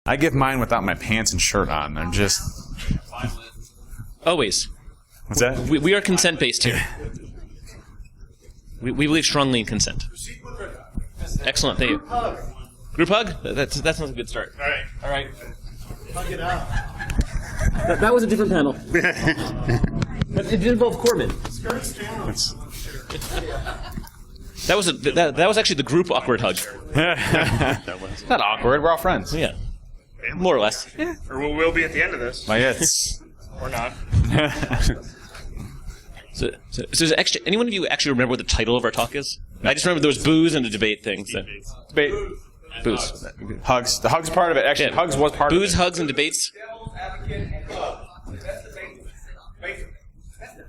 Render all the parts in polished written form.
I give mine without my pants and shirt on. I'm just... Always. What's that? We are consent-based here. We believe strongly in consent. Excellent, thank you. Group hug? That sounds a good start. All right. Hug it out. That was a different panel. But it did involve Corbin. That was actually the group awkward hug. Not awkward. We're all friends. Yeah. More or less. Yeah. Or we will be at the end of this. My it's Or not. So is any one of you actually remember what the title of our talk is? I just remember there was booze and a debate thing. So. debate. Booze. Hugs. The hugs part of it. Actually, Yeah. hugs was part of it. Booze, hugs, and debates. Devil's advocate and club. That's the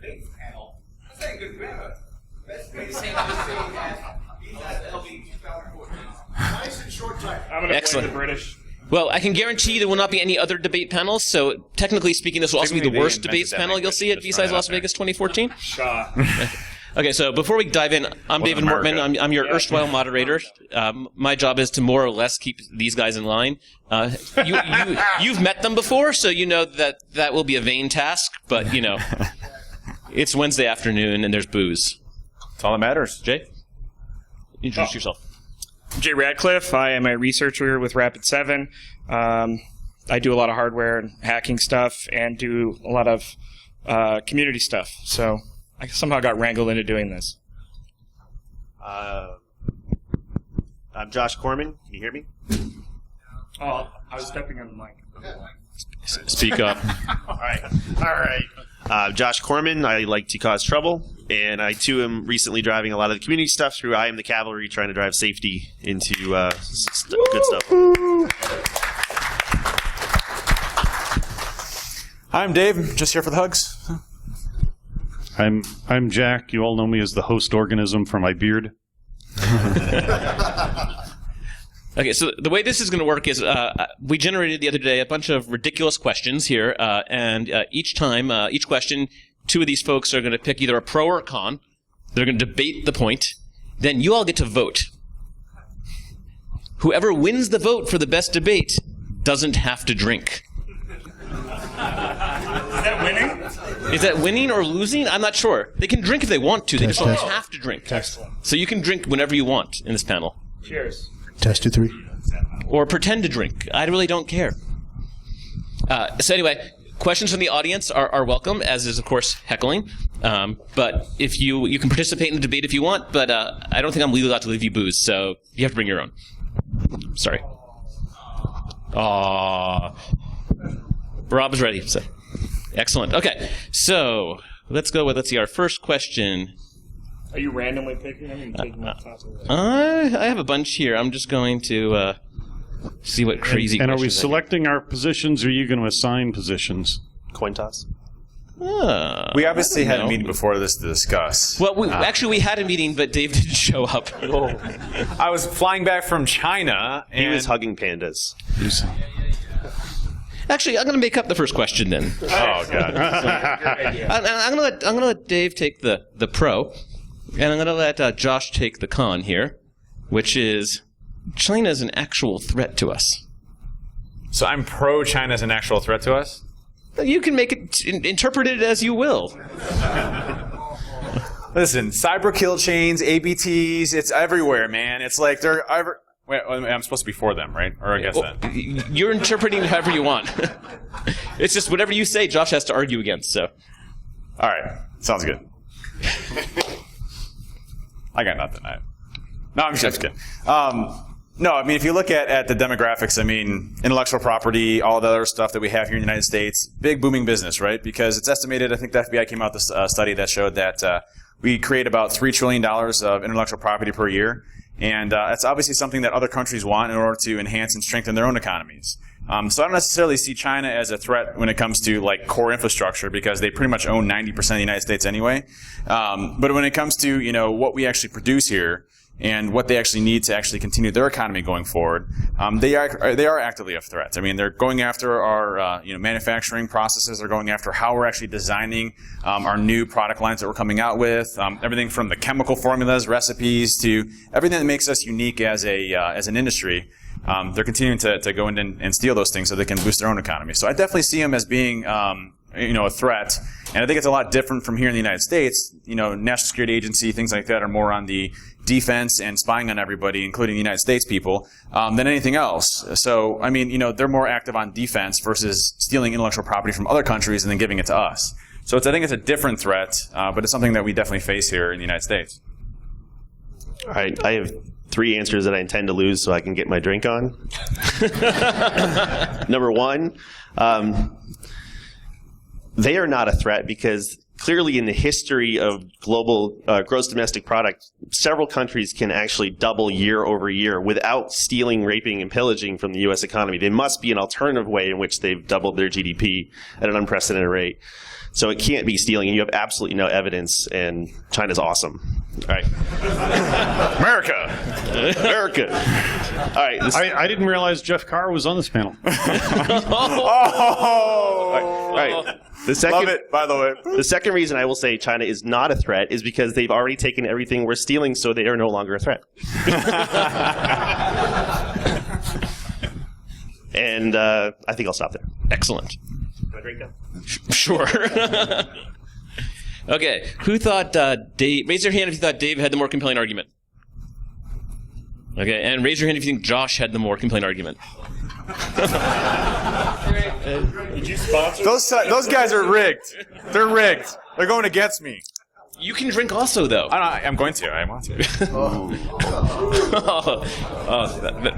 base panel. That's ain't good grammar. That's the same as bsideslv 2014. Nice and short title. I'm going to Excellent. play the British. Well, I can guarantee there will not be any other debate panels, so technically speaking, this will also be the worst debates panel you'll see at B-Sides Las Vegas 2014. Shaw. Okay, so before we dive in, I'm David Mortman. I'm your erstwhile moderator. My job is to more or less keep these guys in line. You've met them before, so you know that will be a vain task, but, you know, it's Wednesday afternoon and there's booze. That's all that matters. Jay? Introduce yourself. I'm Jay Radcliffe. I am a researcher with Rapid7. I do a lot of hardware and hacking stuff and do a lot of community stuff. So I somehow got wrangled into doing this. I'm Josh Corman. Can you hear me? Oh, I was stepping on the mic. Speak up. All right. Josh Corman. I like to cause trouble, and I too am recently driving a lot of the community stuff through I Am the Cavalry, trying to drive safety into good stuff. I'm Dave. Just here for the hugs. I'm Jack. You all know me as the host organism for my beard. Okay, so the way this is going to work is we generated the other day a bunch of ridiculous questions here, and each question, two of these folks are going to pick either a pro or a con. They're going to debate the point. Then you all get to vote. Whoever wins the vote for the best debate doesn't have to drink. Is that winning? Is that winning or losing? I'm not sure. They can drink if they want to. They just don't have to drink. So you can drink whenever you want in this panel. Cheers. Test 2, 3. Or pretend to drink. I really don't care. So anyway, questions from the audience are welcome, as is, of course, heckling. But if you can participate in the debate if you want, but I don't think I'm legally allowed to leave you booze, so you have to bring your own. Sorry. Aww. Rob is ready. So. Excellent. Okay, so let's go with, let's see, our first question. Are you randomly picking them and taking them off the list? I have a bunch here. I'm just going to see what crazy And are we questions I selecting our positions, or are you going to assign positions? Coin toss. get. We obviously had a meeting before this to discuss. Well, actually, we had a meeting, but Dave didn't show up. I was flying back from China, and He was hugging pandas. Actually, I'm going to make up the first question then. oh god. I'm going to let Dave take the pro, and I'm going to let Josh take the con here, which is China is an actual threat to us. So I'm pro China as an actual threat to us? You can make it interpret it as you will. Listen, cyber kill chains, ABTs, it's everywhere, man. It's like they're ever. Wait, I'm supposed to be for them, right? Or I guess that. You're interpreting it however you want. It's just whatever you say, Josh has to argue against. So, All right, sounds good. I got nothing. No, I'm just kidding. No, I mean, if you look at the demographics, I mean, intellectual property, all the other stuff that we have here in the United States, big booming business, right? Because it's estimated, I think the FBI came out with this study that showed that we create about $3 trillion of intellectual property per year. And that's obviously something that other countries want in order to enhance and strengthen their own economies. So I don't necessarily see China as a threat when it comes to like core infrastructure, because they pretty much own 90% of the United States anyway. But when it comes to what we actually produce here, and what they actually need to actually continue their economy going forward, they are actively a threat. I mean, they're going after our manufacturing processes. They're going after how we're actually designing our new product lines that we're coming out with. Everything from the chemical formulas, recipes, to everything that makes us unique as an industry. They're continuing to go in and steal those things so they can boost their own economy. So I definitely see them as being a threat. And I think it's a lot different from here in the United States. National Security Agency, things like that are more on the defense and spying on everybody, including the United States people, than anything else. So, I mean, they're more active on defense versus stealing intellectual property from other countries and then giving it to us. So I think it's a different threat, but it's something that we definitely face here in the United States. All right, I have 3 answers that I intend to lose so I can get my drink on. Number 1, they are not a threat because clearly in the history of global gross domestic product, several countries can actually double year over year without stealing, raping, and pillaging from the U.S. economy. There must be an alternative way in which they've doubled their GDP at an unprecedented rate. So it can't be stealing, and you have absolutely no evidence, and China's awesome. All right. America! All right. I didn't realize Jeff Carr was on this panel. All right. Love it, by the way. The second reason I will say China is not a threat is because they've already taken everything we're stealing, so they are no longer a threat. And I think I'll stop there. Excellent. Can I drink now? Sure. Okay. Who thought Dave? Raise your hand if you thought Dave had the more compelling argument. Okay, and raise your hand if you think Josh had the more compelling argument. Did you sponsor? Those guys are rigged. They're rigged. They're going against me. You can drink also, though. I'm going to. I want to.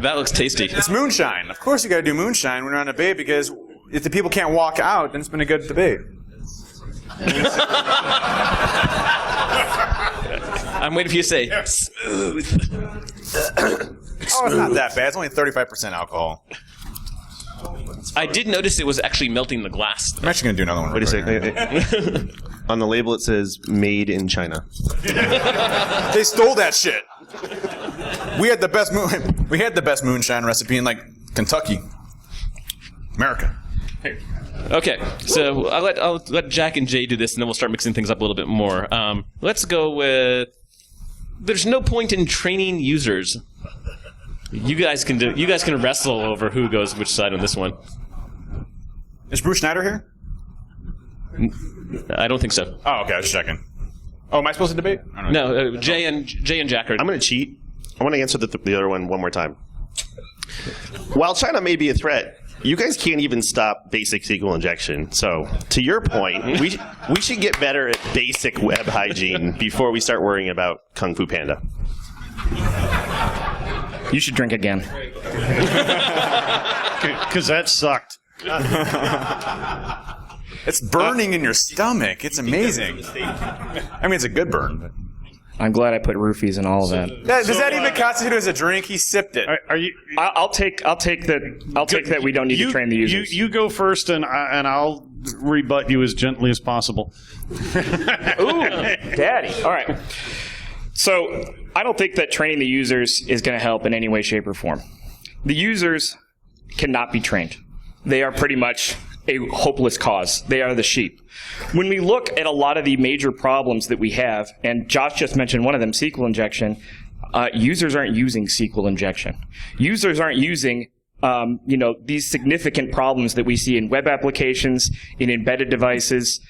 That looks tasty. It's moonshine. Of course you got to do moonshine when you're on a debate, because if the people can't walk out, then it's been a good debate. I'm waiting for you to say smooth. Oh, it's not that bad. It's only 35% alcohol. I did notice it was actually melting the glass. I'm actually going to do another one. Wait a second. On the label it says "Made in China." They stole that shit. We had the best moonshine recipe in Kentucky, America. Okay, so I'll let Jack and Jay do this, and then we'll start mixing things up a little bit more. Let's go with. There's no point in training users. You guys can wrestle over who goes which side on this one. Is Bruce Schneider here? I don't think so. Oh, okay. I was checking. Oh, am I supposed to debate? No, Jay and Jack are. I'm going to cheat. I want to answer the other one more time. While China may be a threat, you guys can't even stop basic SQL injection. So, to your point, we should get better at basic web hygiene before we start worrying about Kung Fu Panda. You should drink again. Because that sucked. It's burning in your stomach. It's amazing. I mean, it's a good burn. But I'm glad I put roofies in all of that. does that even constitute as a drink? He sipped it. Are you? I'll take that we don't need to train the users. You go first, and I'll rebut you as gently as possible. Ooh, daddy. All right. So I don't think that training the users is going to help in any way, shape, or form. The users cannot be trained. They are pretty much a hopeless cause. They are the sheep. When we look at a lot of the major problems that we have, and Josh just mentioned one of them, SQL injection, users aren't using SQL injection. Users aren't using these significant problems that we see in web applications, in embedded devices.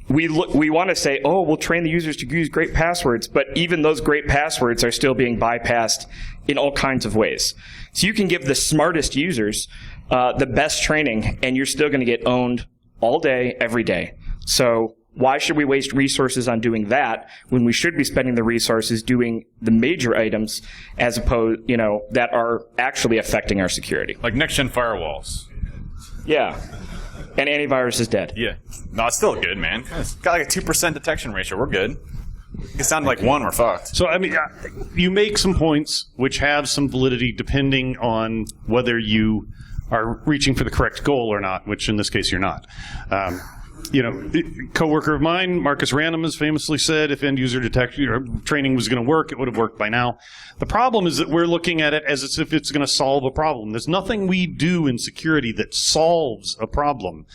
We want to say, oh, we'll train the users to use great passwords, but even those great passwords are still being bypassed in all kinds of ways. So you can give the smartest users the best training, and you're still going to get owned all day, every day. So why should we waste resources on doing that when we should be spending the resources doing the major items as opposed, that are actually affecting our security? Like next-gen firewalls. Yeah. And antivirus is dead. Yeah. No, it's still good, man. It's got like a 2% detection ratio. We're good. It sounded like 1, we're fucked. So, I mean, you make some points which have some validity depending on whether you are reaching for the correct goal or not, which in this case you're not. coworker of mine, Marcus Random, has famously said if end user detection training was going to work, it would have worked by now. The problem is that we're looking at it as if it's going to solve a problem. There's nothing we do in security that solves a problem.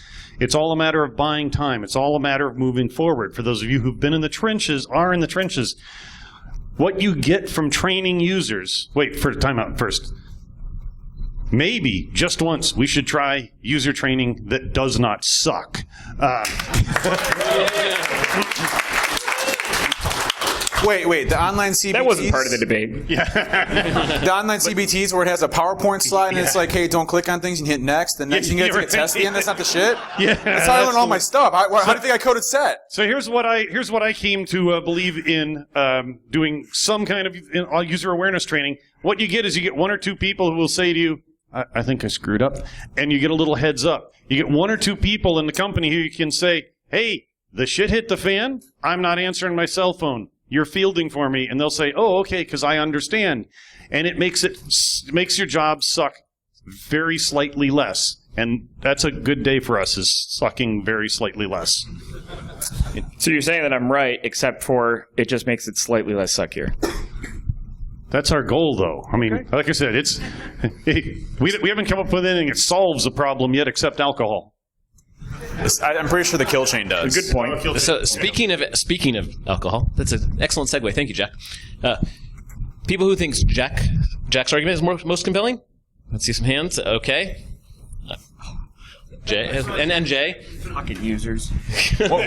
It's all a matter of buying time. It's all a matter of moving forward. For those of you who've been in the trenches, are in the trenches, what you get from training users, wait, for timeout first. Maybe, just once, we should try user training that does not suck. Wait, the online CBTs? That wasn't part of the debate. The online CBTs where it has a PowerPoint slide and it's like, hey, don't click on things and hit next. The next thing you get to get tested and that's not the shit? Yeah, that's how I learned all my stuff. How do you think I coded set? So here's what I came to believe in doing some kind of user awareness training. What you get is you get one or two people who will say to you, I think I screwed up. And you get a little heads up. You get one or two people in the company who you can say, hey, the shit hit the fan. I'm not answering my cell phone. You're fielding for me. And they'll say, oh, okay, because I understand. And it makes your job suck very slightly less. And that's a good day for us, is sucking very slightly less. So you're saying that I'm right, except for it just makes it slightly less suckier. That's our goal, though. I mean, like I said, we haven't come up with anything that solves a problem yet except alcohol. I'm pretty sure the kill chain does. Good point. So speaking of alcohol, that's an excellent segue. Thank you, Jack. People who think Jack's argument is most compelling? Let's see some hands. Okay. Jay and Jay. Fucking users. One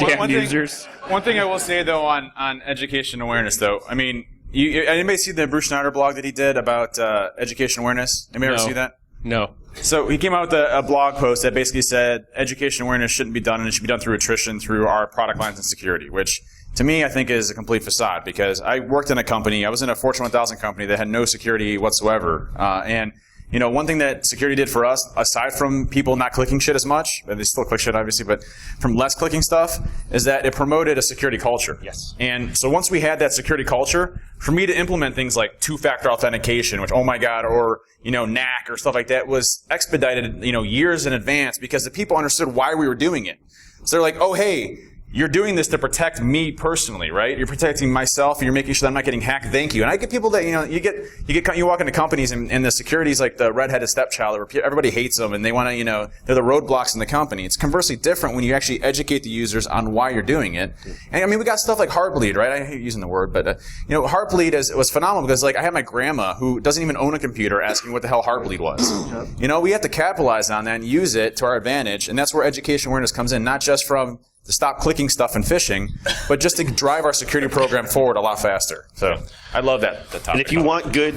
thing I will say though on education awareness though, I mean, anybody see the Bruce Schneider blog that he did about education awareness? Anybody ever see that? No. So he came out with a blog post that basically said education awareness shouldn't be done, and it should be done through attrition through our product lines and security, which to me I think is a complete facade, because I worked in a company, I was in a Fortune 1000 company that had no security whatsoever, and one thing that security did for us, aside from people not clicking shit as much, and they still click shit obviously, but from less clicking stuff, is that it promoted a security culture. Yes. And so once we had that security culture, for me to implement things like two-factor authentication, which, oh my God, or, NAC or stuff like that, was expedited, years in advance, because the people understood why we were doing it. So they're like, oh, hey, you're doing this to protect me personally, right? You're protecting myself, and you're making sure that I'm not getting hacked. Thank you. And I get people that, you walk into companies and the security's like the redheaded stepchild, where everybody hates them and they want to, they're the roadblocks in the company. It's conversely different when you actually educate the users on why you're doing it. And I mean, we got stuff like Heartbleed, right? I hate using the word, but, Heartbleed was phenomenal because, like, I had my grandma who doesn't even own a computer asking what the hell Heartbleed was. We have to capitalize on that and use it to our advantage. And that's where education awareness comes in, not just from to stop clicking stuff and phishing, but just to drive our security program forward a lot faster. So I love that topic. And if you want good...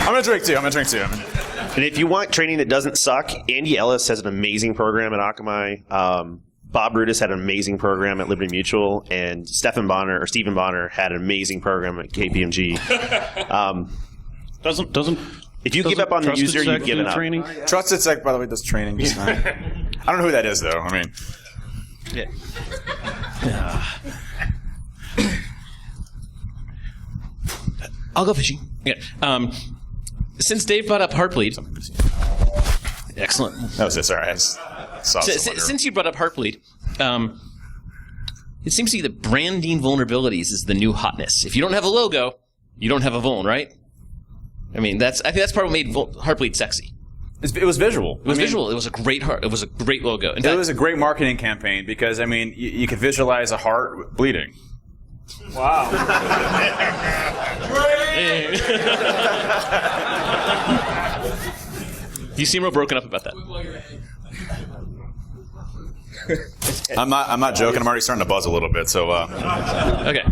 I'm going to drink too. And if you want training that doesn't suck, Andy Ellis has an amazing program at Akamai. Bob Brutus had an amazing program at Liberty Mutual, and Stephen Bonner had an amazing program at KPMG. If you give up on the user, you've given up. Training? Trusted Sec, by the way, does training. Just not. I don't know who that is, though. I mean, I'll go fishing. Yeah. Since Dave brought up Heartbleed, excellent. That was it. Sorry, I just saw since you brought up Heartbleed, it seems to me that branding vulnerabilities is the new hotness. If you don't have a logo, you don't have a vuln, right? I think that's part of what made Heartbleed sexy. It was visual. It was visual. It was a great heart. It was a great logo. It was a great marketing campaign because, I mean, you could visualize a heart bleeding. Wow. You seem real broken up about that. I'm not joking. I'm already starting to buzz a little bit. So okay.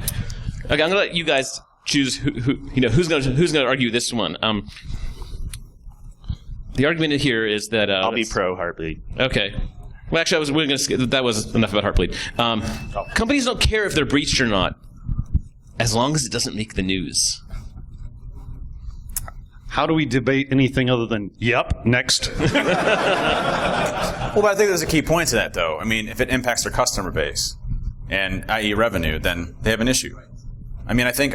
I'm gonna let you guys choose who's gonna argue this one. The argument here is that I'll be pro Heartbleed. Okay. Well, actually, that was enough about Heartbleed. Companies don't care if they're breached or not, as long as it doesn't make the news. How do we debate anything other than, yep, next? Well, but I think there's a key point to that, though. I mean, if it impacts their customer base, and i.e. revenue, then they have an issue. I mean, I think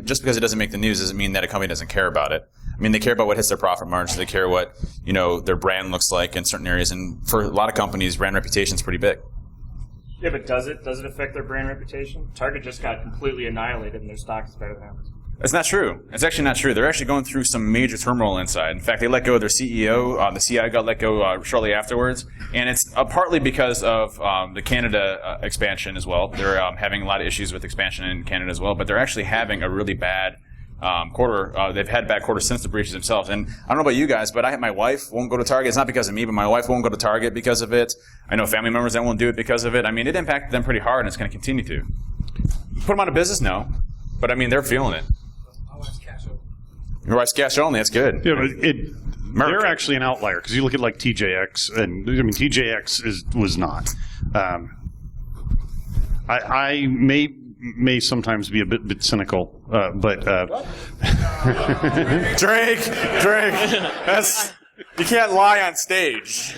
just because it doesn't make the news doesn't mean that a company doesn't care about it. I I mean, they care about what hits their profit margins. They care what, their brand looks like in certain areas. And for a lot of companies, brand reputation is pretty big. Yeah, but does it affect their brand reputation? Target just got completely annihilated, and their stock is better than Amazon. It's not true. It's actually not true. They're actually going through some major turmoil inside. In fact, they let go of their CEO. The CIO got let go shortly afterwards. And it's partly because of the Canada expansion as well. They're having a lot of issues with expansion in Canada as well. But they're actually having a really bad quarter. They've had bad quarters since the breaches themselves. And I don't know about you guys, but my wife won't go to Target. It's not because of me, but my wife won't go to Target because of it. I know family members that won't do it because of it. I mean, it impacted them pretty hard, and it's going to continue to. Put them out of business? No. But, I mean, they're feeling it. Your wife's cash only. That's good. Yeah, but they're actually an outlier because you look at like TJX, and I mean TJX was not. I may sometimes be a bit cynical, but drink. You can't lie on stage,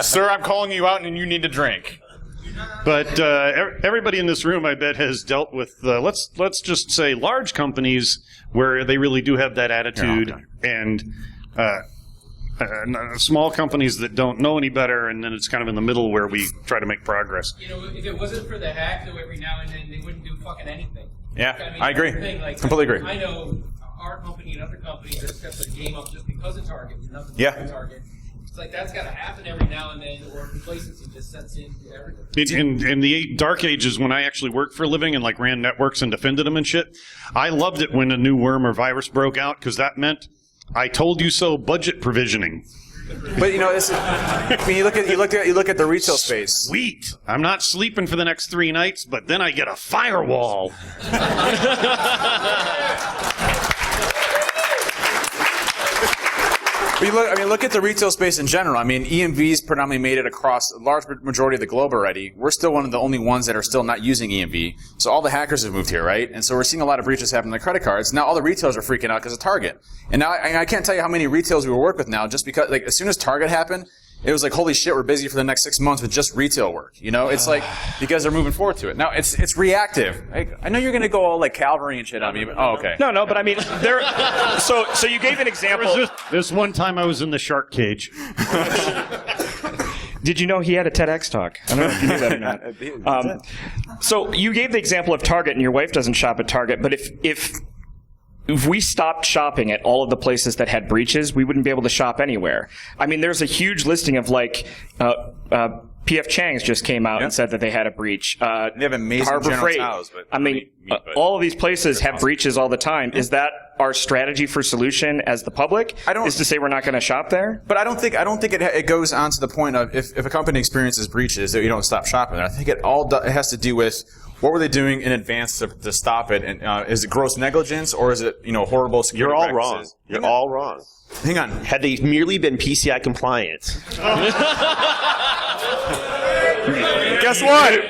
sir. I'm calling you out, and you need to drink. But everybody in this room, I bet, has dealt with let's just say large companies where they really do have that attitude, and small companies that don't know any better, and then it's kind of in the middle where we try to make progress. If it wasn't for the hack, though, every now and then they wouldn't do fucking anything. Yeah, I agree. Completely agree. I know our company and other companies are stepping the game up just because of Target. Nothing yeah. Target. It's like that's got to happen every now and then, or complacency just sets in everything. In the dark ages, when I actually worked for a living and like ran networks and defended them and shit, I loved it when a new worm or virus broke out because that meant I told you so budget provisioning. But you look at the retail space. Sweet. I'm not sleeping for the next 3 nights, but then I get a firewall. But look at the retail space in general. I mean, EMV's predominantly made it across a large majority of the globe already. We're still one of the only ones that are still not using EMV. So all the hackers have moved here, right? And so we're seeing a lot of breaches happen on the credit cards. Now all the retailers are freaking out because of Target. And now I can't tell you how many retailers we work with now just because, like, as soon as Target happened, it was like, holy shit, we're busy for the next 6 months with just retail work. It's like, because they're moving forward to it. Now, it's reactive. I know you're going to go all like Calvary and shit on me, but, okay. No, but I mean, so you gave an example. This one time I was in the shark cage. Did you know he had a TEDx talk? I don't know if you knew that or not. So you gave the example of Target, and your wife doesn't shop at Target, but if we stopped shopping at all of the places that had breaches, we wouldn't be able to shop anywhere. I mean, there's a huge listing of P.F. Chang's just came out and said that they had a breach. They have amazing Harbor General Freight. Towels, but I mean, all of these places have breaches all the time. Is that our strategy for solution as the public? Is to say we're not going to shop there? But I don't think it goes on to the point of if a company experiences breaches that you don't stop shopping there. I think it has to do with what were they doing in advance to stop it? And is it gross negligence or is it horrible security You're all practices? wrong. You're all wrong. Hang on. Had they merely been PCI compliant. Guess what?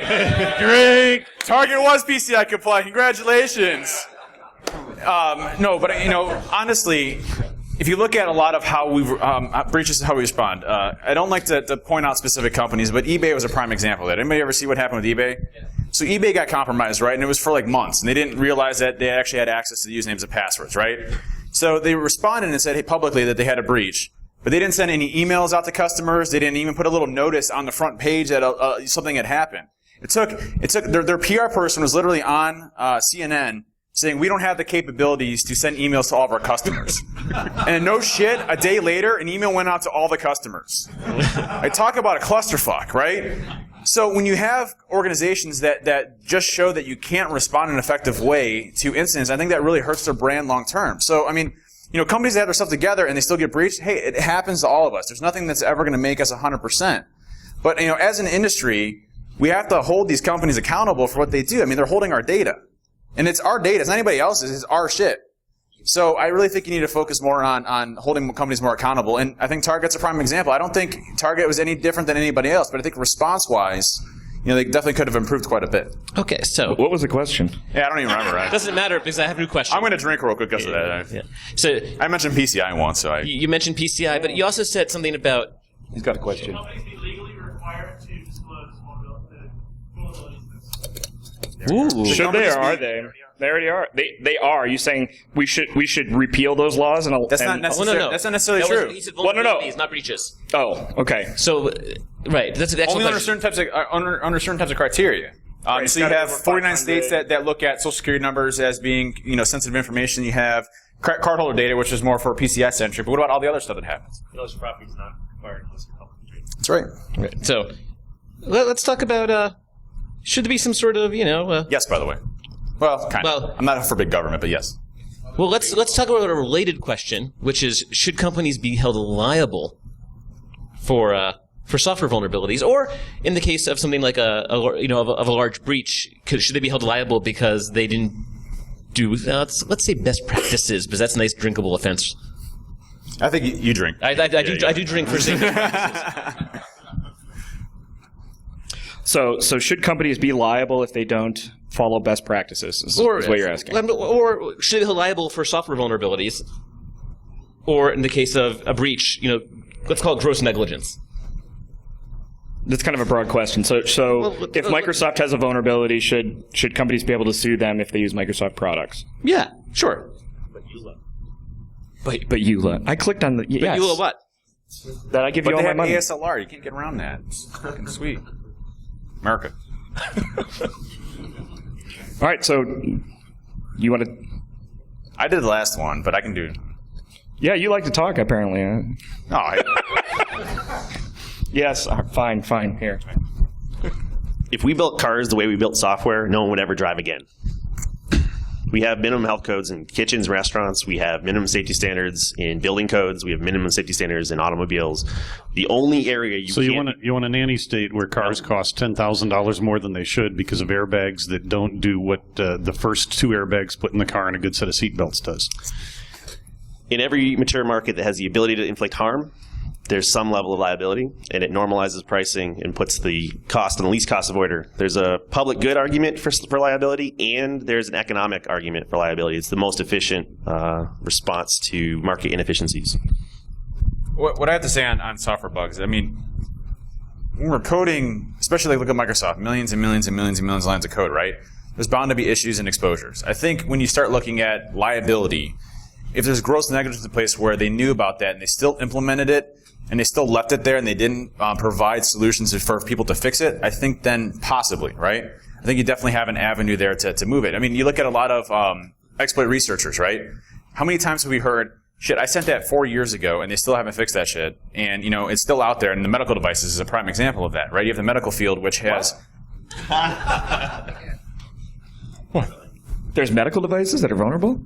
Great. Target was PCI compliant. Congratulations. No, but honestly, if you look at a lot of how we breaches, how we respond. I don't like to point out specific companies, but eBay was a prime example of that. Anybody ever see what happened with eBay? Yeah. So eBay got compromised, right? And it was for like months, and they didn't realize that they actually had access to the usernames and passwords, right? So they responded and said, hey, publicly that they had a breach. But they didn't send any emails out to customers. They didn't even put a little notice on the front page that something had happened. It took their PR person was literally on CNN saying, we don't have the capabilities to send emails to all of our customers. And no shit, a day later, an email went out to all the customers. I talk about a clusterfuck, right? So when you have organizations that just show that you can't respond in an effective way to incidents, I think that really hurts their brand long term. So, I mean, companies that have their stuff together and they still get breached, hey, it happens to all of us. There's nothing that's ever going to make us 100%. But, as an industry, we have to hold these companies accountable for what they do. I mean, they're holding our data. And it's our data. It's not anybody else's. It's our shit. So I really think you need to focus more on holding companies more accountable. And I think Target's a prime example. I don't think Target was any different than anybody else, but I think response-wise, they definitely could have improved quite a bit. Okay, so what was the question? Yeah, I don't even remember. Right? Doesn't matter because I have a new question. I'm going to drink real quick because of that. Yeah. So I mentioned PCI once, so you mentioned PCI, but you also said something about. He's got a question. Should companies be legally required to disclose vulnerabilities? Should they or are they? They already are. They are. Are you saying we should repeal those laws? That's not necessarily. no. That's not necessarily That was- true. He said Well, no. vulnerabilities, not breaches. Oh, okay. So, right. That's the actual Only under question. certain types of criteria. Right, So you gotta have over 49 500. states that look at social security numbers as being sensitive information. You have cardholder data, which is more for PCI centric. But what about all the other stuff that happens? Intellectual property is not required unless you're public. That's right. Right. So, let's talk about. Should there be some sort of Yes, by the way. Well, kind of. Well- I'm not for big government, but yes. Well, let's talk about a related question, which is: should companies be held liable for software vulnerabilities, or in the case of something like of a large breach, should they be held liable because they didn't do let's say best practices, because that's a nice drinkable offense. I think you drink. I do drink for safety. So should companies be liable if they don't follow best practices? Is what you're asking. Or should they be held liable for software vulnerabilities, or in the case of a breach, let's call it gross negligence. That's kind of a broad question. So if Microsoft has a vulnerability, should companies be able to sue them if they use Microsoft products? Yeah, sure. But EULA. I clicked on the yes. You what? That I give But you they all my have money. ASLR. You can't get around that. It's fucking sweet. America. All right. So you want to? I did the last one, but I can do. Yeah, you like to talk apparently. Huh? Oh, Yes. Fine. Here. If we built cars the way we built software, no one would ever drive again. We have minimum health codes in kitchens, restaurants. We have minimum safety standards in building codes. We have minimum safety standards in automobiles. The only area you So you want a nanny state where cars cost $10,000 more than they should because of airbags that don't do what the first two airbags put in the car and a good set of seatbelts does. In every mature market that has the ability to inflict harm, there's some level of liability, and it normalizes pricing and puts the cost on the least cost avoider. There's a public good argument for liability, and there's an economic argument for liability. It's the most efficient response to market inefficiencies. what I have to say on software bugs, I mean, when we're coding, especially look at Microsoft, millions and millions and millions and millions of lines of code, right? There's bound to be issues and exposures. I think when you start looking at liability, if there's gross negligence in place where they knew about that and they still implemented it, and they still left it there and they didn't provide solutions for people to fix it, I think then possibly, right? I think you definitely have an avenue there to move it. I mean, you look at a lot of exploit researchers, right? How many times have we heard, shit, I sent that 4 years ago and they still haven't fixed that shit, and it's still out there, and the medical devices is a prime example of that, right? You have the medical field, which has... There's medical devices that are vulnerable?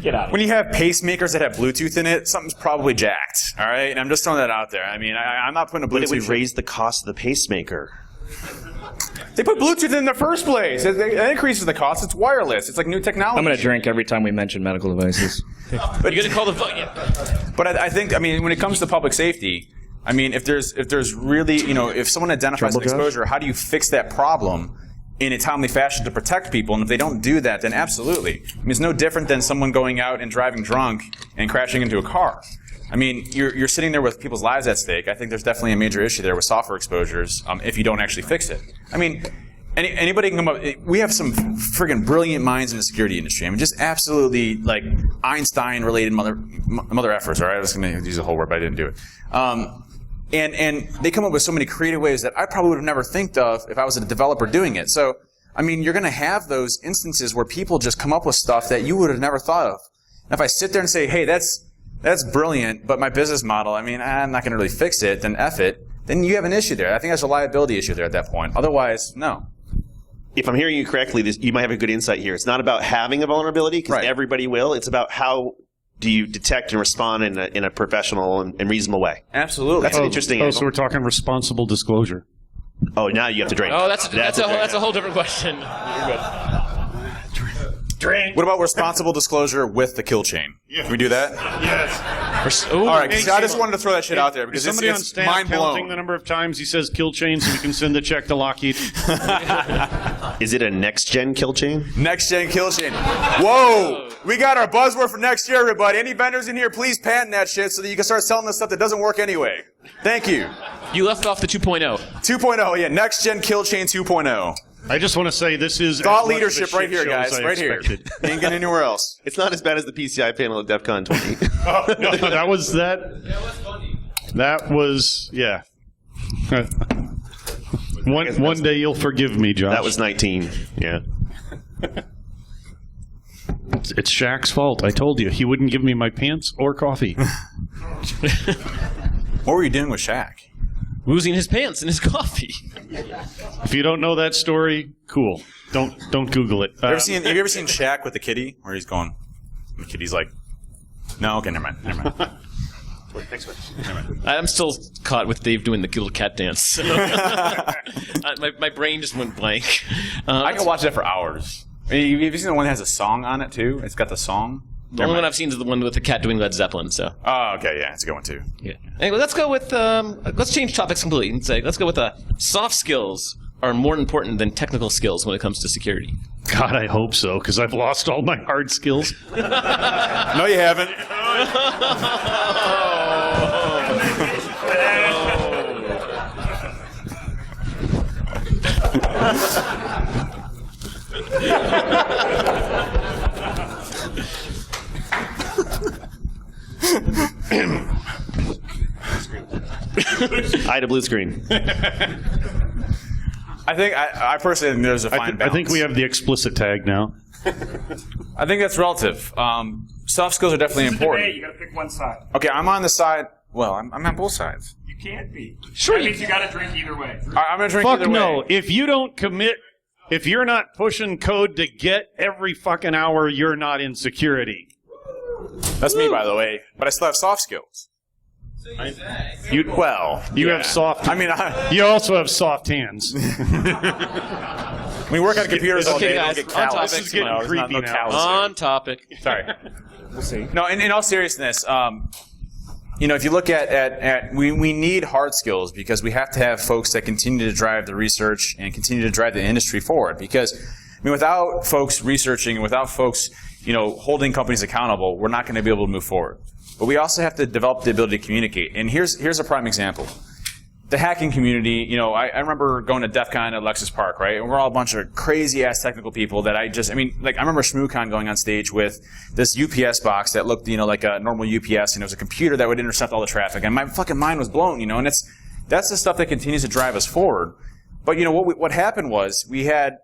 Get out. When you have pacemakers that have Bluetooth in it, something's probably jacked, all right? And I'm just throwing that out there. I mean, I'm not putting a But it Bluetooth... would raise the cost of the pacemaker. They put Bluetooth in the first place. It increases the cost. It's wireless. It's like new technology. I'm going to drink every time we mention medical devices. But you're going to call the But I think, when it comes to public safety, if there's really, if someone identifies an Trouble, Josh? exposure, how do you fix that problem in a timely fashion to protect people? And if they don't do that, then absolutely. It's no different than someone going out and driving drunk and crashing into a car. You're sitting there with people's lives at stake. I think there's definitely a major issue there with software exposures if you don't actually fix it. Anybody can come up. We have some friggin' brilliant minds in the security industry. Just absolutely like Einstein-related mother effers. All right, I was going to use a whole word, but I didn't do it. And they come up with so many creative ways that I probably would have never think of if I was a developer doing it. So, you're going to have those instances where people just come up with stuff that you would have never thought of. And if I sit there and say, hey, that's brilliant, but my business model, I'm not going to really fix it, then F it, then you have an issue there. I think there's a liability issue there at that point. Otherwise, no. If I'm hearing you correctly, you might have a good insight here. It's not about having a vulnerability, because everybody will. It's about how do you detect and respond in a professional and reasonable way. Absolutely. That's an interesting angle. So we're talking responsible disclosure. Oh, now you have to drink. Oh, that's a whole different question. You're good. What about responsible disclosure with the kill chain? Yeah. Can we do that? Yes. All right, so I just wanted to throw that shit out there because Is somebody on it's staff mind counting blown. the number of times he says kill chain so we can send the check to Lockheed? Is it a next-gen kill chain? Next gen kill chain. Whoa! We got our buzzword for next year, everybody. Any vendors in here, please patent that shit so that you can start selling this stuff that doesn't work anyway. Thank you. You left off the 2.0. 2.0, yeah. Next gen kill chain 2.0. I just want to say this is Thought as much leadership of a right shit here, show guys. as I Right here. expected. Ain't getting anywhere else. It's not as bad as the PCI panel at DEF CON 20. No, that was that. That was funny. That was yeah. One day you'll forgive me, Josh. That was 19. Yeah. It's Shaq's fault. I told you he wouldn't give me my pants or coffee. What were you doing with Shaq? Woozing his pants and his coffee. If you don't know that story, cool. Don't Google it. Have you ever seen Shaq with the kitty, where he's going? The kitty's like, no, okay, never mind. Next one. I'm still caught with Dave doing the little cat dance. My brain just went blank. I can watch that for hours. Have you seen the one that has a song on it too? It's got the song. The only one I've seen is the one with the cat doing Led Zeppelin. So. Oh, okay, yeah, it's a good one too. Yeah. Anyway, let's go with. Let's change topics completely and say let's go with soft skills are more important than technical skills when it comes to security. God, I hope so, because I've lost all my hard skills. No, you haven't. I had a blue screen. I think I personally think there's a fine balance. I think we have the explicit tag now. I think that's relative. Soft skills are definitely important. Hey, you got to pick one side. Okay, I'm on the side. Well, I'm on both sides. You can't be. Sure. That means you got to drink either way. All right, I'm gonna drink Fuck either no. way. If you don't commit, if you're not pushing code to get every fucking hour, you're not in security. That's me, by the way. But I still have soft skills. So you say. You have soft. I mean, you also have soft hands. we work on computers all Okay, day. guys, Don't get on callous. topic. This is getting There's creepy no now. callous On topic. Sorry. We'll see. No, in all seriousness, if you look at we need hard skills because we have to have folks that continue to drive the research and continue to drive the industry forward. Because, without folks researching and without folks, holding companies accountable, we're not going to be able to move forward. But we also have to develop the ability to communicate. And here's a prime example. The hacking community, I remember going to DEF CON at Lexus Park, right? And we're all a bunch of crazy-ass technical people that I remember ShmooCon going on stage with this UPS box that looked, like a normal UPS, and it was a computer that would intercept all the traffic. And my fucking mind was blown, and that's the stuff that continues to drive us forward. But, what happened was we had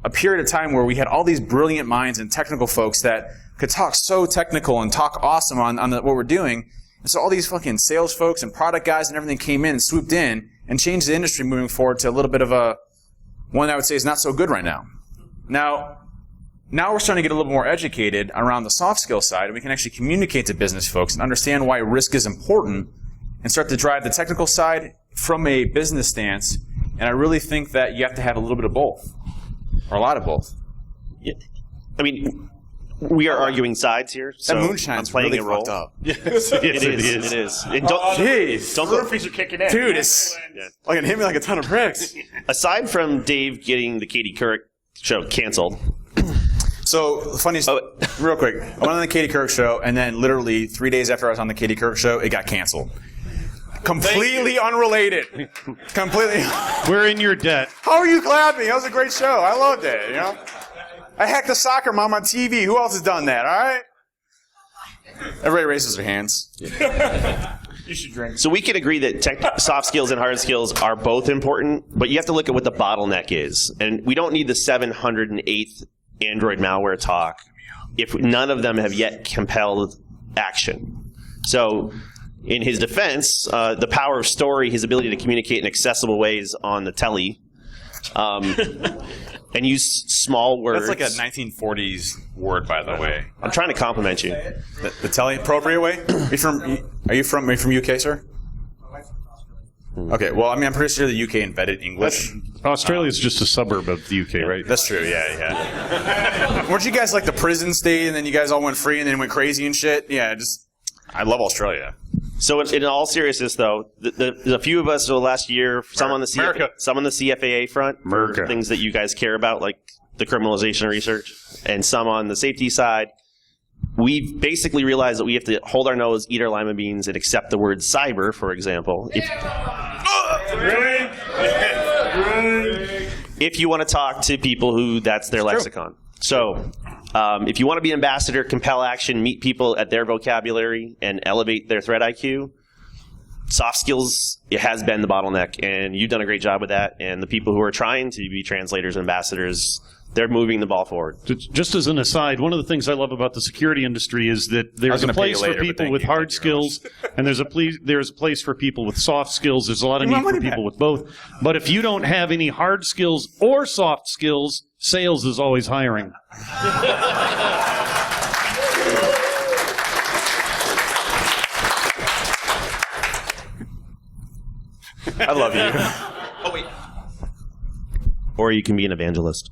a period of time where we had all these brilliant minds and technical folks that could talk so technical and talk awesome on what we're doing. And so all these fucking sales folks and product guys and everything came in and swooped in and changed the industry moving forward to a little bit of one I would say is not so good right now. Now we're starting to get a little more educated around the soft skill side, and we can actually communicate to business folks and understand why risk is important and start to drive the technical side from a business stance. And I really think that you have to have a little bit of both, or a lot of both. Yeah. We are arguing sides here. So That moonshine's I'm playing really a role. fucked up. It is. And Jeez. don't go. Roofies are kicking in. Dude, it's like it hit me like a ton of bricks. Aside from Dave getting the Katie Couric show canceled, So, funny story, real quick. I went on the Katie Couric show, and then literally 3 days after I was on the Katie Couric show, it got canceled. Completely unrelated. Completely. We're in your debt. How are you clapping? That was a great show. I loved it, I hacked the soccer mom on TV. Who else has done that, all right? Everybody raises their hands. You should drink. so we can agree that soft skills and hard skills are both important, but you have to look at what the bottleneck is. And we don't need the 708th Android malware talk if none of them have yet compelled action. So in his defense, the power of story, his ability to communicate in accessible ways on the telly, and use small words. That's like a 1940s word, by the way. I'm trying to compliment you. The telly appropriate way? Are you from UK, sir? Okay, well, I'm pretty sure the UK invented English. Australia's just a suburb of the UK, right? That's true, yeah. Weren't you guys like the prison state, and then you guys all went free and then went crazy and shit? Yeah, I love Australia. So in all seriousness, though, there's a few of us over the last year, some on the CFAA front, for things that you guys care about, like the criminalization of research, and some on the safety side. We've basically realized that we have to hold our nose, eat our lima beans, and accept the word if you want to talk to people who that's their lexicon. So if you want to be an ambassador, compel action, meet people at their vocabulary, and elevate their threat IQ, soft skills, it has been the bottleneck, and you've done a great job with that. And the people who are trying to be translators and ambassadors, they're moving the ball forward. Just as an aside, one of the things I love about the security industry is that there's a place for people with hard skills, and there's a place for people with soft skills. There's a lot of need for people with both. But if you don't have any hard skills or soft skills, sales is always hiring. I love you. Oh, wait. Or you can be an evangelist.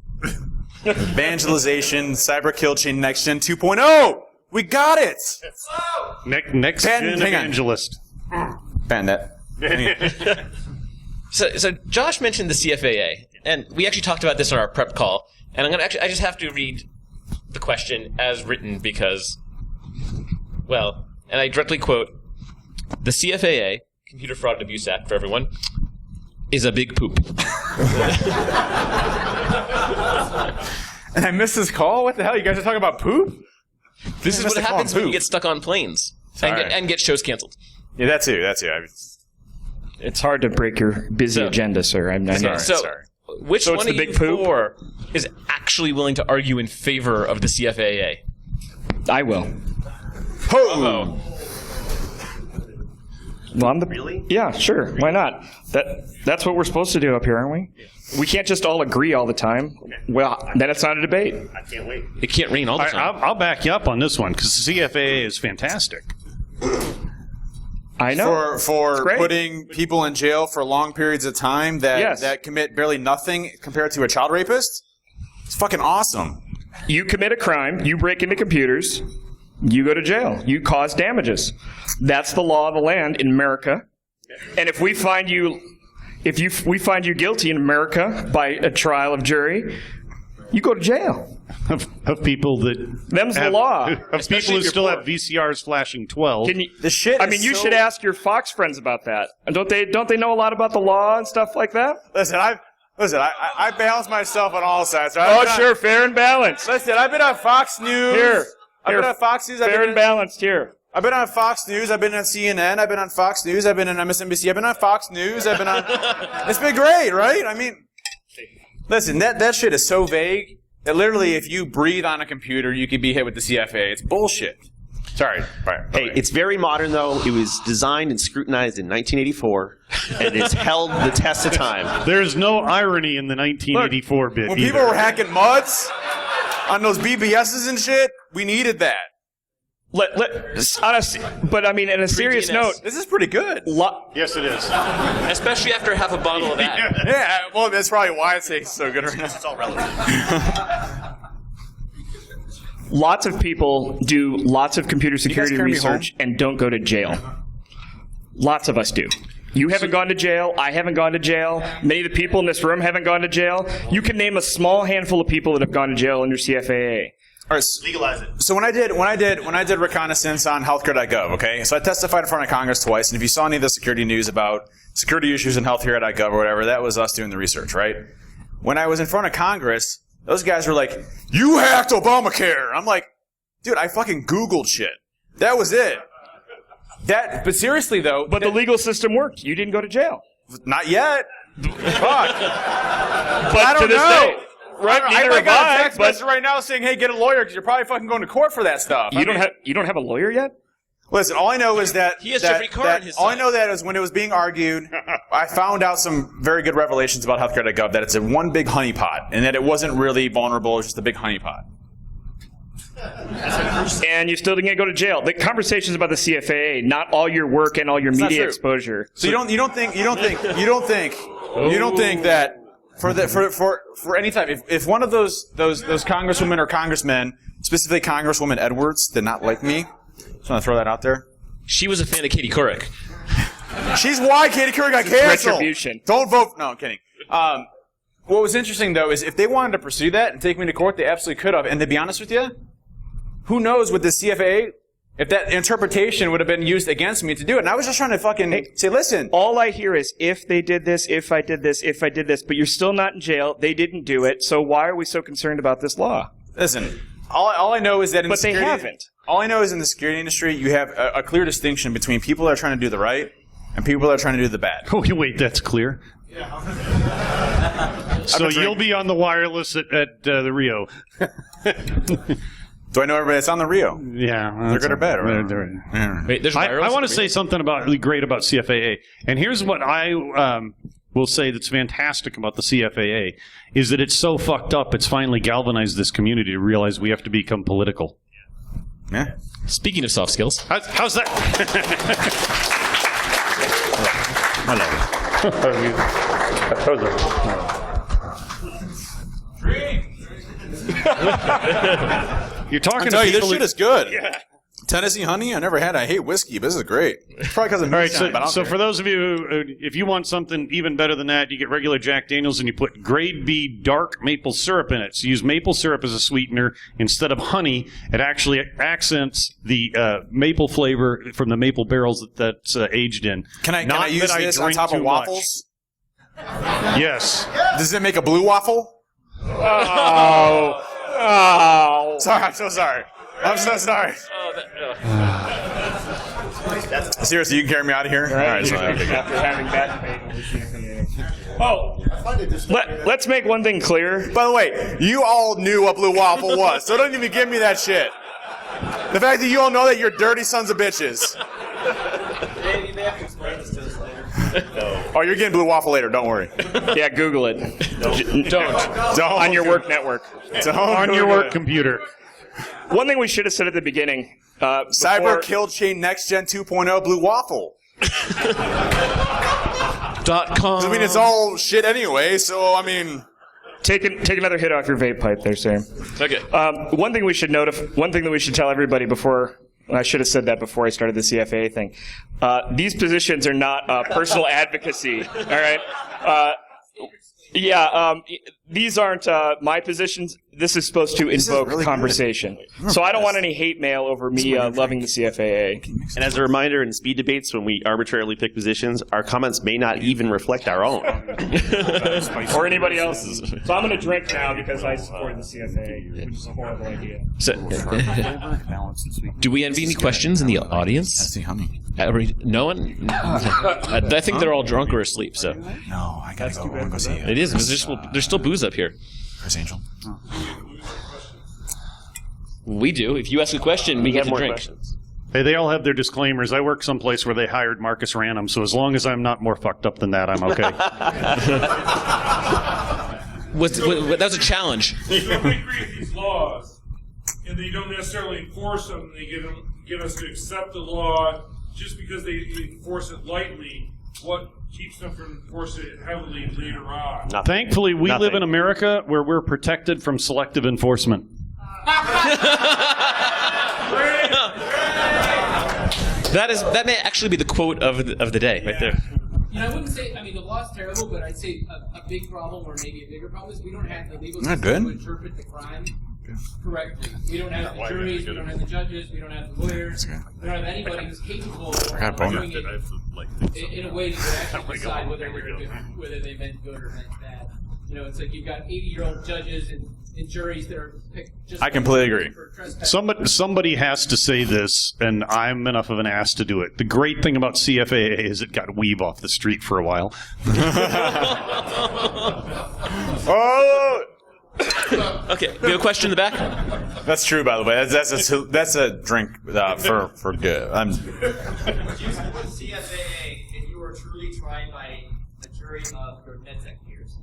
Evangelization, cyber kill chain, next gen 2.0. We got it. Next gen evangelist. Bandit. So Josh mentioned the CFAA, and we actually talked about this on our prep call. And I just have to read the question as written because, well, and I directly quote, the CFAA, Computer Fraud and Abuse Act for everyone, is a big poop. And I missed this call? What the hell? You guys are talking about poop? This is what happens when you get stuck on planes and get shows canceled. Yeah, that too. It's hard to break your busy agenda, sir. I'm Sorry. Which So one it's of the you big poop? four is actually willing to argue in favor of the CFAA? I will. Uh-oh. Well, I'm the Really? Yeah, sure. Why not? That's what we're supposed to do up here, aren't we? We can't just all agree all the time. Well, then it's not a debate. I can't wait. It can't rain all the time. I'll back you up on this one because the CFAA is fantastic. I know. For great. putting people in jail for long periods of time that commit barely nothing compared to a child rapist? It's fucking awesome. You commit a crime, you break into computers, you go to jail. You cause damages. That's the law of the land in America. And if we find you we find you guilty in America by a trial of jury, you go to jail. Of people that Them's the law. Of people who still have VCRs flashing 12. You should ask your Fox friends about that. And don't they know a lot about the law and stuff like that? Listen, I balance myself on all sides. Right? Oh, sure, fair and balanced. Listen, I've been on Fox News. I've been on Fox News. Fair and balanced here. I've been on Fox News. I've been on CNN. I've been on Fox News. I've been on MSNBC. I've been on Fox News. I've been on. It's been great, right? I mean, listen, that shit is so vague that literally, if you breathe on a computer, you could be hit with the CFA. It's bullshit. Sorry. Hey, it's very modern, though. It was designed and scrutinized in 1984, and it's held the test of time. There's no irony in the 1984 bit When either. people were hacking muds on those BBSs and shit, we needed that. But I mean, in a serious note, this is pretty good. Yes, it is. Especially after half a bottle of that. Yeah, well, that's probably why it tastes so good right now. It's all relative. lots of people do lots of computer security carry me research and don't go to jail. Lots of us do. You haven't gone to jail. I haven't gone to jail. Many of the people in this room haven't gone to jail. You can name a small handful of people that have gone to jail under CFAA. All right, Legalize it. so when I did reconnaissance on healthcare.gov, okay, so I testified in front of Congress twice, and if you saw any of the security news about security issues in healthcare.gov or whatever, that was us doing the research, right? When I was in front of Congress, those guys were like, "You hacked Obamacare." I'm like, dude, I fucking Googled shit. That was it. But seriously though, But the legal system worked. You didn't go to jail. not yet. Fuck. But I don't to this know. day, right? I Neither have got a I. text But message right now saying, "Hey, get a lawyer because you're probably fucking going to court for that stuff." you don't have a lawyer yet? Listen, all I know is that He has Jeffrey Carr on his all I side. know that is when it was being argued, I found out some very good revelations about healthcare.gov that it's a one big honeypot and that it wasn't really vulnerable; it was just a big honeypot. And you still didn't go to jail. The conversation's about the CFAA, not all your work and all your not media true. exposure. So you don't think that for any time if one of those congresswomen or congressmen, specifically Congresswoman Edwards, did not like me, just want to throw that out there. She was a fan of Katie Couric. She's why Katie Couric got canceled. Retribution. Don't vote. No, I'm kidding. What was interesting though is if they wanted to pursue that and take me to court, they absolutely could have. And to be honest with you, who knows with the CFA, if that interpretation would have been used against me to do it. And I was just trying to fucking say, listen. All I hear is, if they did this, if I did this, if I did this, but you're still not in jail. They didn't do it. So why are we so concerned about this law? Listen, all I know is that in But they haven't. All I know is in the security industry, you have a clear distinction between people that are trying to do the right and people that are trying to do the bad. Oh, wait, that's clear. So you'll be on the wireless at the Rio. Do I know everybody that's on the Rio? Yeah. They're good or bad? Or? Wait, there's I want to say something great about CFAA. And here's what I will say that's fantastic about the CFAA, is that it's so fucked up, it's finally galvanized this community to realize we have to become political. Yeah. Speaking of soft skills. How's that? Hello. You're talking to I tell you, people this shit is good. Yeah. Tennessee honey, I never had. I hate whiskey, but this is great. It's probably because of me. All right, so for those of you, if you want something even better than that, you get regular Jack Daniels and you put grade B dark maple syrup in it. So use maple syrup as a sweetener instead of honey. It actually accents the maple flavor from the maple barrels that's aged in. Can I use this on top of waffles? Yes. Does it make a blue waffle? Oh. Sorry, I'm so sorry. I'm so sorry. Seriously, you can carry me out of here? All right, so After having that debate. Let's make one thing clear. by the way, you all knew what blue waffle was, so don't even give me that shit. The fact that you all know that you're dirty sons of bitches. They have to explain this to us later. Oh, you're getting blue waffle later. Don't worry. Yeah, Google it. Don't. On your work network. On your work computer. One thing we should have said at the beginning. Cyber kill chain next gen 2.0 blue waffle. .com. Um, I mean, it's all shit anyway. So I mean, Take another hit off your vape pipe there, Sam. Okay. One thing that we should tell everybody before. I should have said that before I started the CFA thing. These positions are not personal advocacy. All right. These aren't my positions. This is supposed to invoke really conversation. So I don't want any hate mail over me loving the CFAA. And as a reminder, in speed debates, when we arbitrarily pick positions, our comments may not even reflect our own. Or anybody else's. So I'm going to drink now because I support the CFAA, which is a horrible idea. So, do we have any questions in the audience? Tennessee honey. No one? I think they're all drunk or asleep, so. No, I gotta go. I want to go see It is. There's still booze up here. Chris Angel. We do. If you ask a question, we get have to more drink. questions. Hey, they all have their disclaimers. I work someplace where they hired Marcus Ranum, so as long as I'm not more fucked up than that, I'm okay. That was a challenge. So we create these laws, and they don't necessarily enforce them. They get us to accept the law just because they enforce it lightly. What keeps them from enforcing it heavily later on? Thankfully, we live in America where we're protected from selective enforcement. That may actually be the quote of the day, right there. I wouldn't say, the law's terrible, but I'd say a big problem, or maybe a bigger problem, is we don't have the legal Not system good. to interpret the crime correctly. We don't have the juries, we don't have the judges, we don't have the lawyers, we don't have anybody who's capable of doing it in a way that can actually decide whether they meant good or meant bad. It's like you've got 80-year-old judges and juries that are picked just I completely agree. for trespass. Somebody has to say this, and I'm enough of an ass to do it. The great thing about CFAA is it got weave off the street for a while. Oh, Okay, we have a question in the back. that's true. By the way, that's a drink for good. Would you support CFAA if you were truly tried by a jury of your NetSec peers?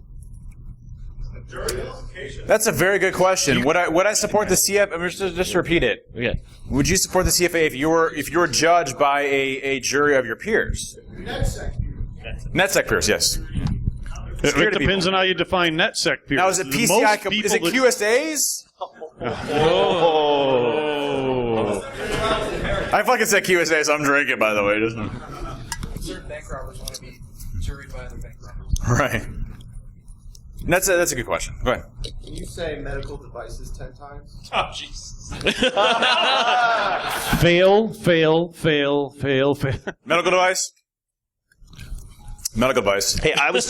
That's a very good question. Would I support the CFAA? I'm just to repeat it. Okay. Would you support the CFAA if you were judged by a jury of your peers? NetSec peers, yes. It depends on how you define NetSec peers. Now, is it PCI? Is it QSAs? Oh. I fucking said QSA, so I'm drinking. By the way, Certain bank robbers want to be juried by other bank robbers. right? That's a good question. Go ahead. Can you say medical devices 10 times? Oh, jeez. Fail, fail, fail, fail, fail. Medical device. Medical device. Hey, I was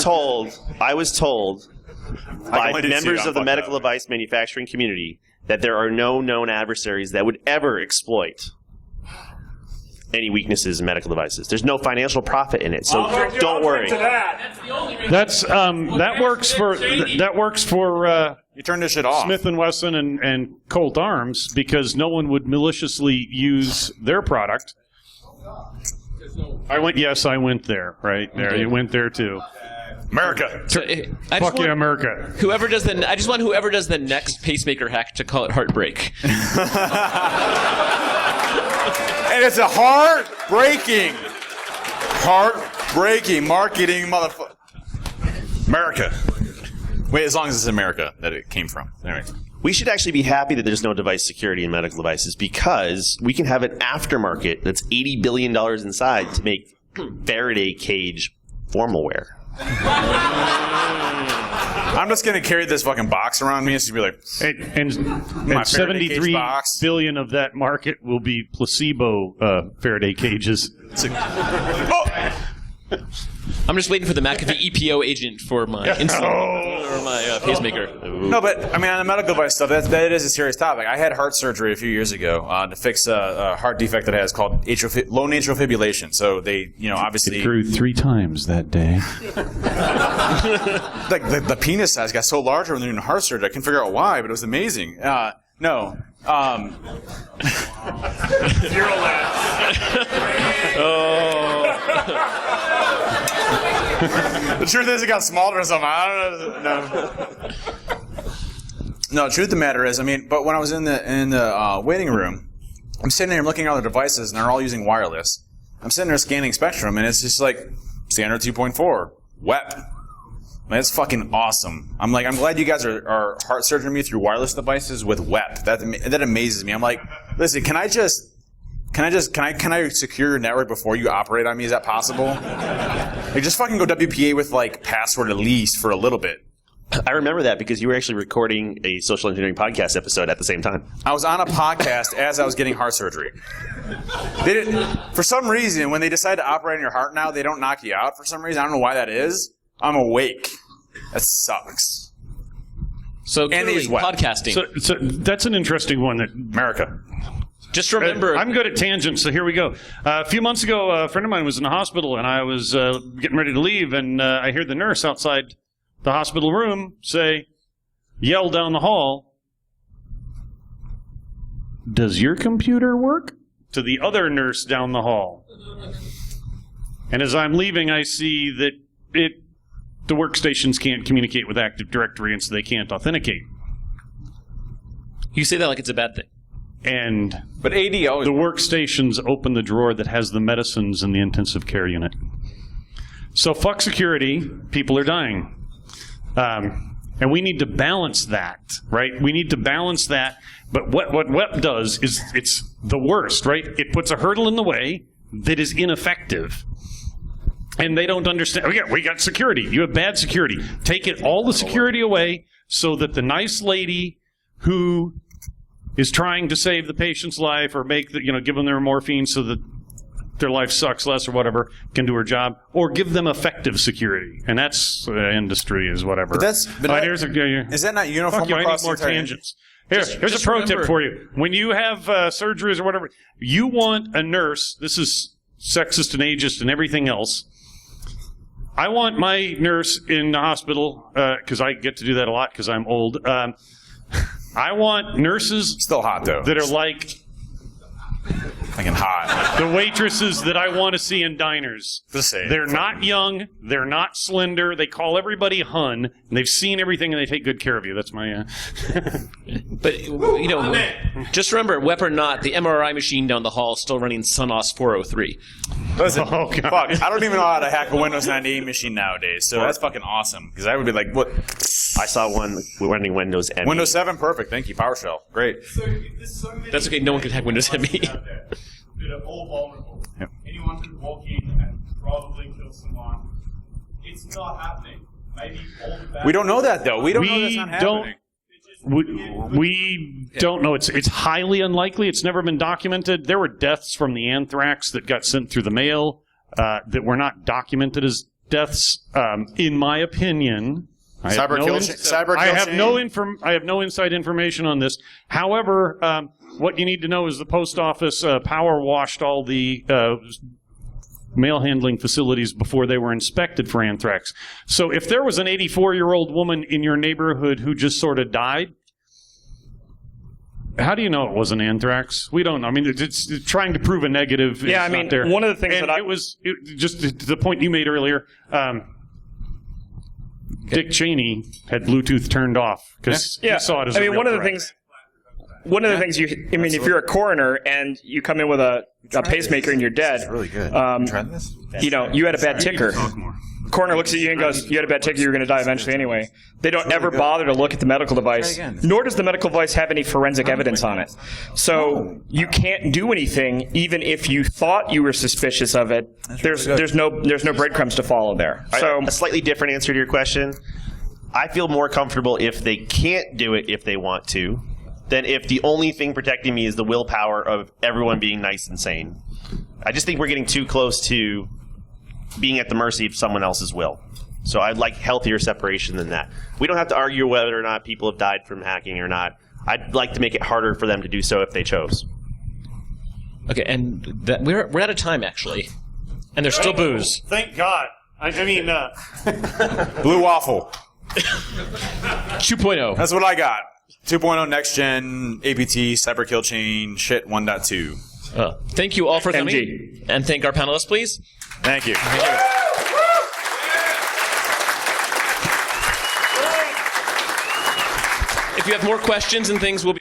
told by only do two, members I'm of the fucked medical up. device manufacturing community that there are no known adversaries that would ever exploit any weaknesses in medical devices. There's no financial profit in it, so don't worry. That's the only reason. That's that works for You turn this shit off. Smith & Wesson and Colt Arms because no one would maliciously use their product. I went there, right there. You went there too. America. So, I just Fuck yeah, want America. whoever does the. I just want whoever does the next pacemaker hack to call it heartbreak. And it's a heartbreaking marketing motherfucker. America. Wait, as long as it's America that it came from. Anyway. We should actually be happy that there's no device security in medical devices because we can have an aftermarket that's $80 billion inside to make Faraday cage formal wear. I'm just going to carry this fucking box around me. It's going to be like, And Faraday 73 cage box. billion of that market will be placebo Faraday cages. I'm just waiting for the McAfee EPO agent for my insulin or my pacemaker. no, but I mean, on the medical device stuff, that is a serious topic. I had heart surgery a few years ago to fix a heart defect that has called low atrial fibrillation. So they, obviously. It grew 3 times that day. Like the penis size got so large when they're doing heart surgery. I couldn't figure out why, but it was amazing. No. Zero The truth is, it got smaller or something. I don't know. No, the truth of the matter is, but when I was in the waiting room, I'm sitting there looking at all the devices, and they're all using wireless. I'm sitting there scanning Spectrum, and it's just like standard 2.4, WEP. Man, it's fucking awesome. I'm glad you guys are heart surgery me through wireless devices with WEP. That amazes me. I'm like, listen, can I secure your network before you operate on me? Is that possible? Like, just fucking go WPA with password at least for a little bit. I remember that because you were actually recording a social engineering podcast episode at the same time. I was on a podcast as I was getting heart surgery. For some reason, when they decide to operate on your heart now, they don't knock you out for some reason. I don't know why that is. I'm awake. That sucks. So clearly, podcasting. So that's an interesting one. America. Just remember, I'm good at tangents, so here we go. A few months ago, a friend of mine was in the hospital, and I was getting ready to leave, and I heard the nurse outside the hospital room yell down the hall, "Does your computer work?" to the other nurse down the hall. And as I'm leaving, I see that the workstations can't communicate with Active Directory, and so they can't authenticate. You say that like it's a bad thing. But AD always. The workstations open the drawer that has the medicines in the intensive care unit. So fuck security. People are dying. And we need to balance that, right? We need to balance that. But what WEP does is it's the worst, right? It puts a hurdle in the way that is ineffective. And they don't understand. We got security. You have bad security. Take all the security away so that the nice lady who is trying to save the patient's life or give them their morphine so that their life sucks less or whatever, can do her job, or give them effective security. And that's industry is whatever. Is that not uniform I across need more the entire tangents. Here's a pro tip for you. When you have surgeries or whatever, you want a nurse. This is sexist and ageist and everything else. I want my nurse in the hospital, because I get to do that a lot because I'm old. I want nurses still hot though that are like fucking hot. The waitresses that I want to see in diners. They're not young. They're not slender. They call everybody hun, and they've seen everything, and they take good care of you. That's my. But just remember, WEP or not, the MRI machine down the hall is still running Sonos 403. Listen, fuck, I don't even know how to hack a Windows 98 machine nowadays, so that's fucking awesome. Because I would be like, what? I saw one running Windows ME. Windows 7, perfect. Thank you. PowerShell, great. So there's so many That's okay. No one can hack Windows ME. out there that are all vulnerable. Yep. Anyone could walk in and probably kill someone. It's not happening. We don't know that, though. We don't know that's not happening. We don't know. It's highly unlikely. It's never been documented. There were deaths from the anthrax that got sent through the mail that were not documented as deaths. In my opinion, I have no inside information on this. However, what you need to know is the post office power washed all the mail handling facilities before they were inspected for anthrax. So if there was an 84-year-old woman in your neighborhood who just sort of died, how do you know it wasn't anthrax? We don't know. I mean, it's trying to prove a negative. Yeah, I mean, one of the things just to the point you made earlier, Dick Cheney had Bluetooth turned off because he saw it as one of the things if you're a coroner and you come in with a pacemaker and you're dead, Really good. You had a bad ticker. Coroner looks at you and goes, you had a bad ticker, you're going to die eventually anyway. They don't ever bother to look at the medical device, nor does the medical device have any forensic evidence on it. So you can't do anything even if you thought you were suspicious of it. There's no breadcrumbs to follow there. So a slightly different answer to your question. I feel more comfortable if they can't do it if they want to, than if the only thing protecting me is the willpower of everyone being nice and sane. I just think we're getting too close to being at the mercy of someone else's will. So I'd like healthier separation than that. We don't have to argue whether or not people have died from hacking or not. I'd like to make it harder for them to do so if they chose. Okay, and we're out of time, actually. And there's still booze. Thank God. I mean, Blue waffle. 2.0. That's what I got. 2.0 next gen APT cyber kill chain shit 1.2. Thank you all for coming, MG. and thank our panelists, please. Thank you. If you have more questions and things, we'll be